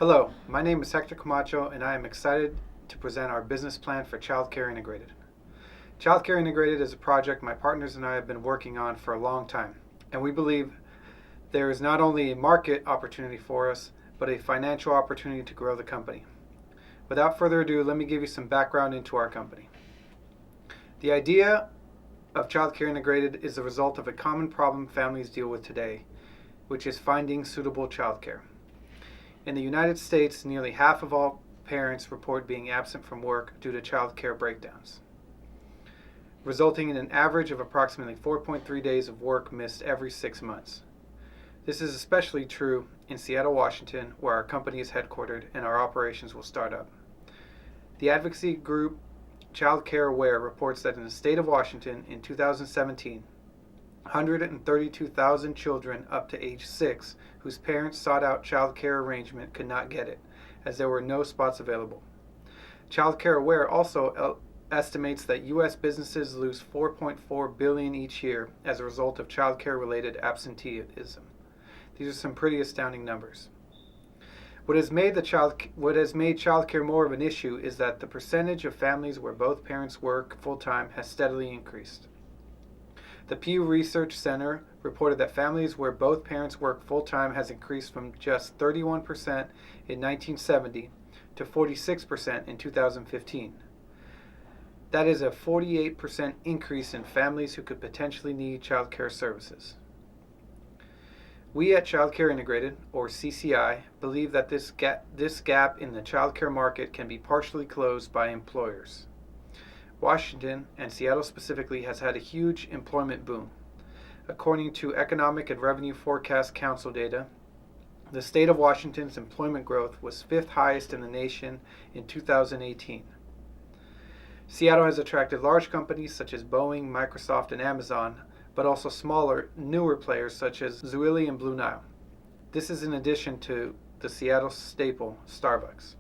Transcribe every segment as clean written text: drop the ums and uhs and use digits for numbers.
Hello, my name is Hector Camacho and I am excited to present our business plan for Childcare Integrated. Childcare Integrated is a project my partners and I have been working on for a long time, and we believe there is not only a market opportunity for us, but a financial opportunity to grow the company. Without further ado, let me give you some background into our company. The idea of Childcare Integrated is the result of a common problem families deal with today, which is finding suitable childcare. In the United States, nearly half of all parents report being absent from work due to child care breakdowns, resulting in an average of approximately 4.3 days of work missed every 6 months. This is especially true in Seattle, Washington, where our company is headquartered and our operations will start up. The advocacy group Child Care Aware reports that in the state of Washington in 2017, 132,000 children up to age 6 whose parents sought out child care arrangement could not get it, as there were no spots available. Child Care Aware also estimates that U.S. businesses lose $4.4 billion each year as a result of child care related absenteeism. These are some pretty astounding numbers. What has made child care more of an issue is that the percentage of families where both parents work full-time has steadily increased. The Pew Research Center reported that families where both parents work full-time has increased from just 31% in 1970 to 46% in 2015. That is a 48% increase in families who could potentially need child care services. We at Childcare Integrated, or CCI, believe that this gap in the child care market can be partially closed by employers. Washington, and Seattle specifically, has had a huge employment boom. According to Economic and Revenue Forecast Council data, the state of Washington's employment growth was 5th highest in the nation in 2018. Seattle has attracted large companies such as Boeing, Microsoft, and Amazon, but also smaller, newer players such as Zulily and Blue Nile. This is in addition to the Seattle staple, Starbucks.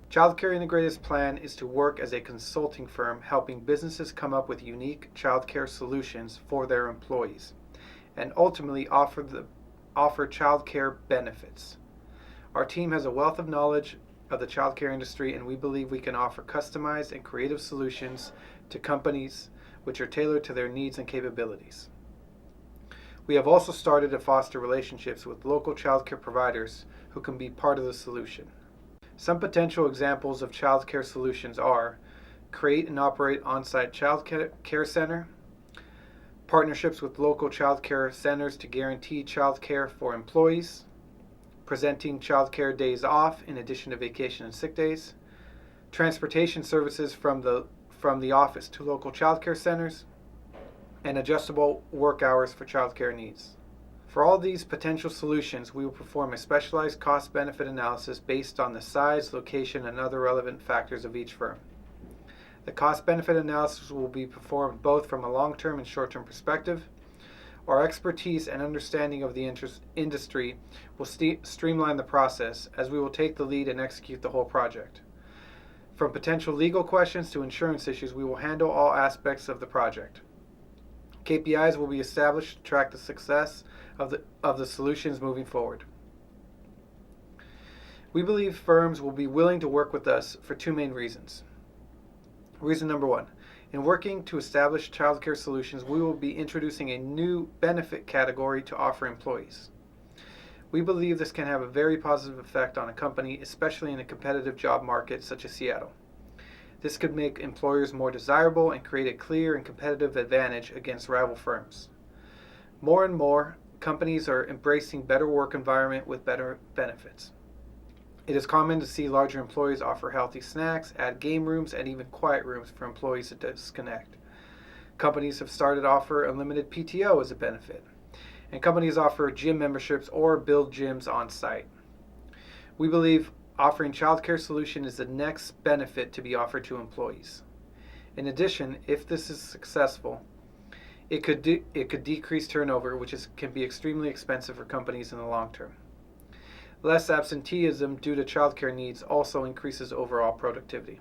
Childcare Integrated's plan is to work as a consulting firm helping businesses come up with unique childcare solutions for their employees and ultimately offer childcare benefits. Our team has a wealth of knowledge of the childcare industry, and we believe we can offer customized and creative solutions to companies which are tailored to their needs and capabilities. We have also started to foster relationships with local childcare providers who can be part of the solution. Some potential examples of child care solutions are create and operate on-site child care center, partnerships with local child care centers to guarantee child care for employees, presenting child care days off in addition to vacation and sick days, transportation services from the office to local child care centers, and adjustable work hours for child care needs. For all these potential solutions, we will perform a specialized cost-benefit analysis based on the size, location, and other relevant factors of each firm. The cost-benefit analysis will be performed both from a long-term and short-term perspective. Our expertise and understanding of the industry will streamline the process, as we will take the lead and execute the whole project. From potential legal questions to insurance issues, we will handle all aspects of the project. KPIs will be established to track the success of the solutions moving forward. We believe firms will be willing to work with us for two main reasons. Reason number one, in working to establish childcare solutions, we will be introducing a new benefit category to offer employees. We believe this can have a very positive effect on a company, especially in a competitive job market such as Seattle. This could make employers more desirable and create a clear and competitive advantage against rival firms. More and more, companies are embracing better work environment with better benefits. It is common to see larger employers offer healthy snacks, add game rooms, and even quiet rooms for employees to disconnect. Companies have started to offer unlimited PTO as a benefit, and companies offer gym memberships or build gyms on site. We believe offering childcare solution is the next benefit to be offered to employees. In addition, if this is successful, it could decrease turnover, which can be extremely expensive for companies in the long term. Less absenteeism due to childcare needs also increases overall productivity.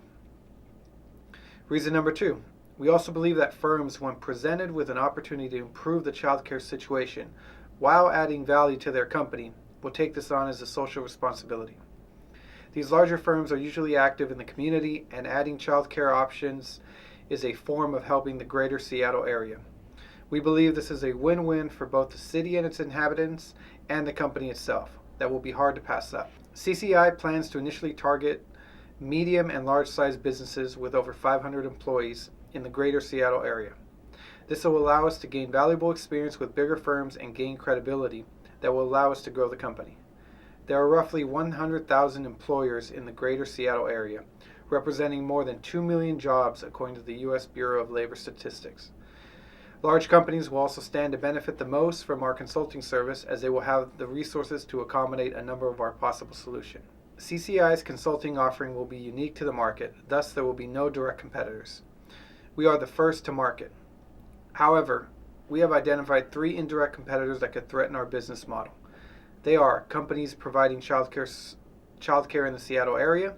Reason number two, we also believe that firms, when presented with an opportunity to improve the childcare situation while adding value to their company, will take this on as a social responsibility. These larger firms are usually active in the community, and adding childcare options is a form of helping the greater Seattle area. We believe this is a win-win for both the city and its inhabitants and the company itself that will be hard to pass up. CCI plans to initially target medium and large-sized businesses with over 500 employees in the greater Seattle area. This will allow us to gain valuable experience with bigger firms and gain credibility that will allow us to grow the company. There are roughly 100,000 employers in the greater Seattle area, representing more than 2 million jobs according to the U.S. Bureau of Labor Statistics. Large companies will also stand to benefit the most from our consulting service, as they will have the resources to accommodate a number of our possible solutions. CCI's consulting offering will be unique to the market, thus there will be no direct competitors. We are the first to market. However, we have identified 3 indirect competitors that could threaten our business model. They are companies providing childcare in the Seattle area,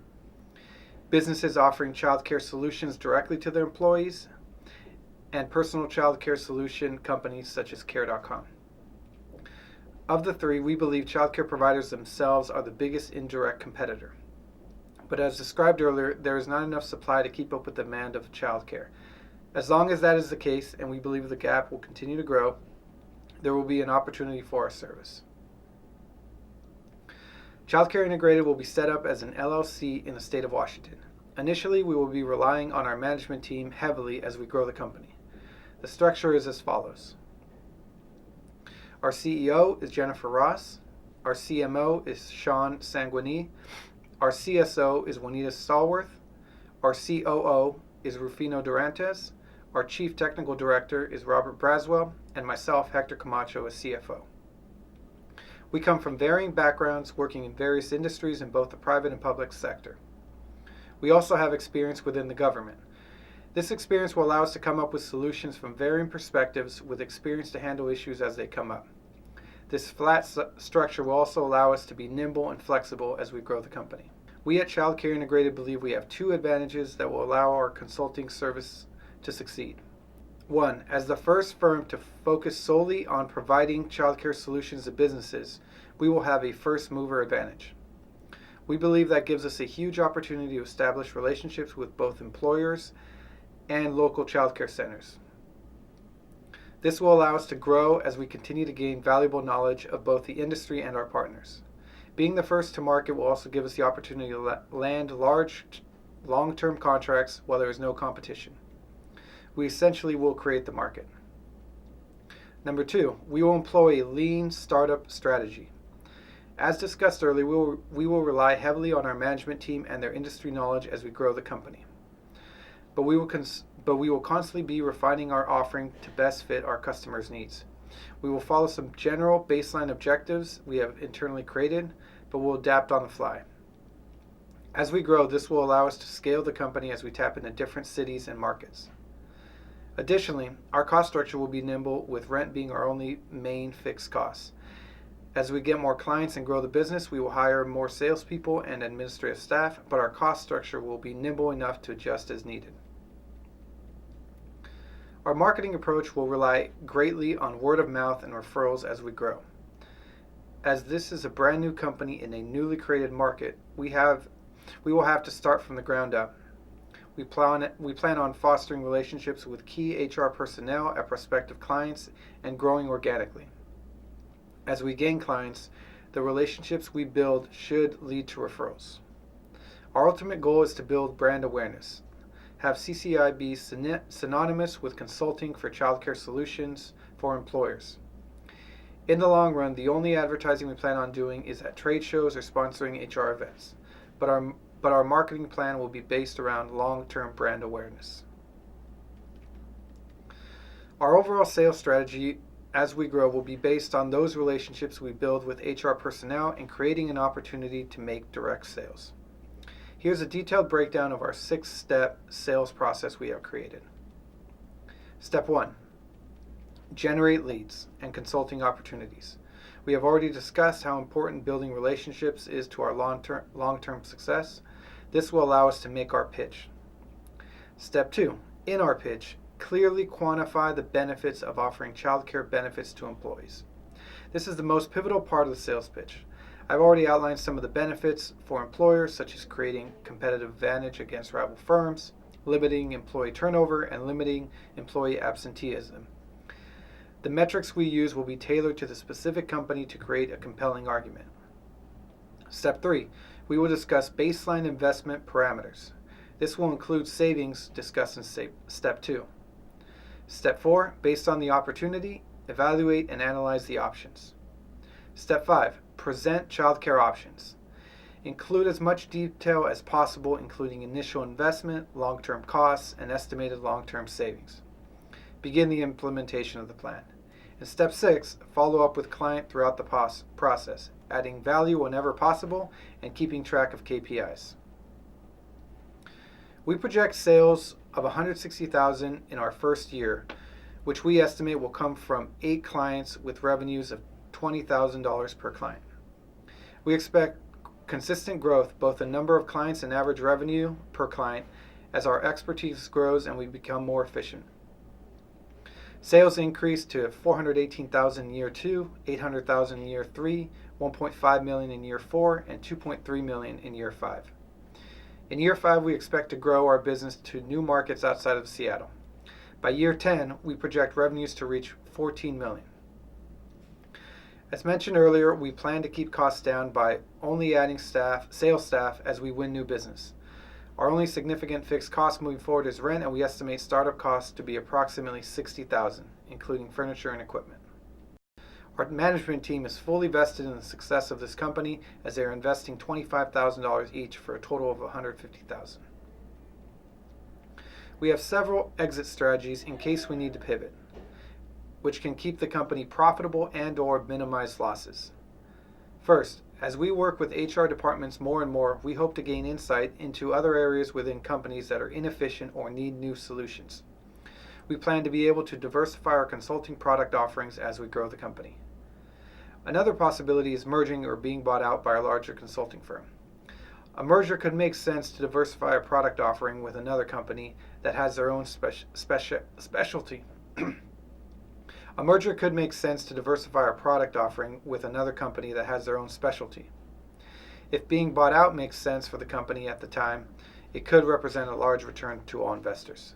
businesses offering childcare solutions directly to their employees, and personal childcare solution companies such as Care.com. Of the 3, we believe childcare providers themselves are the biggest indirect competitor. But as described earlier, there is not enough supply to keep up with the demand of childcare. As long as that is the case, and we believe the gap will continue to grow, there will be an opportunity for our service. Childcare Integrated will be set up as an LLC in the state of Washington. Initially, we will be relying on our management team heavily as we grow the company. The structure is as follows. Our CEO is Jennifer Ross. Our CMO is Sean Sanguini. Our CSO is Juanita Stallworth. Our COO is Rufino Durantes. Our Chief Technical Director is Robert Braswell, and myself, Hector Camacho, as CFO. We come from varying backgrounds, working in various industries in both the private and public sector. We also have experience within the government. This experience will allow us to come up with solutions from varying perspectives with experience to handle issues as they come up. This flat structure will also allow us to be nimble and flexible as we grow the company. We at Childcare Integrated believe we have 2 advantages that will allow our consulting service to succeed. 1, as the first firm to focus solely on providing childcare solutions to businesses, we will have a first mover advantage. We believe that gives us a huge opportunity to establish relationships with both employers and local childcare centers. This will allow us to grow as we continue to gain valuable knowledge of both the industry and our partners. Being the first to market will also give us the opportunity to land large, long-term contracts while there is no competition. We essentially will create the market. Number 2, we will employ a lean startup strategy. As discussed earlier, we will rely heavily on our management team and their industry knowledge as we grow the company. But we will constantly be refining our offering to best fit our customers' needs. We will follow some general baseline objectives we have internally created, but we'll adapt on the fly. As we grow, this will allow us to scale the company as we tap into different cities and markets. Additionally, our cost structure will be nimble, with rent being our only main fixed cost. As we get more clients and grow the business, we will hire more salespeople and administrative staff, but our cost structure will be nimble enough to adjust as needed. Our marketing approach will rely greatly on word of mouth and referrals as we grow. As this is a brand new company in a newly created market, we will have to start from the ground up. We plan on fostering relationships with key HR personnel at prospective clients and growing organically. As we gain clients, the relationships we build should lead to referrals. Our ultimate goal is to build brand awareness, have CCI be synonymous with consulting for childcare solutions for employers. In the long run, the only advertising we plan on doing is at trade shows or sponsoring HR events, but our marketing plan will be based around long-term brand awareness. Our overall sales strategy as we grow will be based on those relationships we build with HR personnel and creating an opportunity to make direct sales. Here's a detailed breakdown of our 6-step sales process we have created. Step 1, generate leads and consulting opportunities. We have already discussed how important building relationships is to our long-term success. This will allow us to make our pitch. Step 2, in our pitch, clearly quantify the benefits of offering childcare benefits to employees. This is the most pivotal part of the sales pitch. I've already outlined some of the benefits for employers, such as creating competitive advantage against rival firms, limiting employee turnover, and limiting employee absenteeism. The metrics we use will be tailored to the specific company to create a compelling argument. Step 3. We will discuss baseline investment parameters. This will include savings discussed in Step 2. Step 4. Based on the opportunity, evaluate and analyze the options. Step 5. Present childcare options. Include as much detail as possible, including initial investment, long-term costs, and estimated long-term savings. Begin the implementation of the plan. In Step 6, follow up with client throughout the process, adding value whenever possible and keeping track of KPIs. We project sales of $160,000 in our first year, which we estimate will come from 8 clients with revenues of $20,000 per client. We expect consistent growth, both in number of clients and average revenue per client, as our expertise grows and we become more efficient. Sales increase to $418,000 in year 2, $800,000 in year 3, $1.5 million in year 4, and $2.3 million in year 5. In year 5, we expect to grow our business to new markets outside of Seattle. By year 10, we project revenues to reach $14 million. As mentioned earlier, we plan to keep costs down by only adding sales staff as we win new business. Our only significant fixed cost moving forward is rent, and we estimate startup costs to be approximately $60,000, including furniture and equipment. Our management team is fully vested in the success of this company, as they are investing $25,000 each for a total of $150,000. We have several exit strategies in case we need to pivot, which can keep the company profitable and/or minimize losses. First, as we work with HR departments more and more, we hope to gain insight into other areas within companies that are inefficient or need new solutions. We plan to be able to diversify our consulting product offerings as we grow the company. Another possibility is merging or being bought out by a larger consulting firm. A merger could make sense to diversify a product offering with another company that has their own specialty. A merger could make sense to diversify our product offering with another company that has their own specialty. If being bought out makes sense for the company at the time, it could represent a large return to all investors.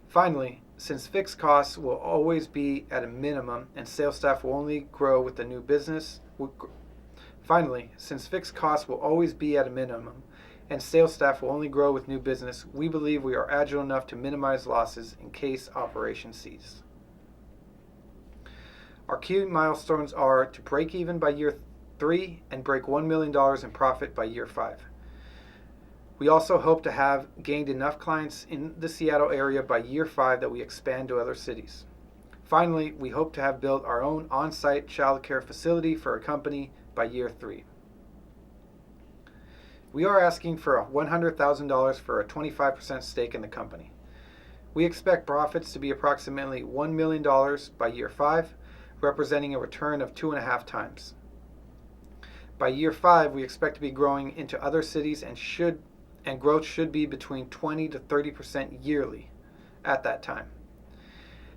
Finally, since fixed costs will always be at a minimum and sales staff will only grow with the new business, we believe we are agile enough to minimize losses in case operations cease. Our key milestones are to break even by year 3 and break $1 million in profit by year 5. We also hope to have gained enough clients in the Seattle area by year 5 that we expand to other cities. Finally, we hope to have built our own on-site childcare facility for a company by year 3. We are asking for $100,000 for a 25% stake in the company. We expect profits to be approximately $1 million by year 5, representing a return of 2.5 times. By year 5, we expect to be growing into other cities and growth should be between 20 to 30% yearly at that time.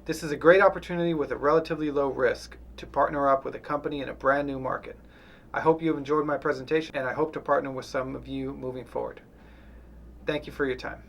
This is a great opportunity with a relatively low risk to partner up with a company in a brand new market. I hope you have enjoyed my presentation, and I hope to partner with some of you moving forward. Thank you for your time.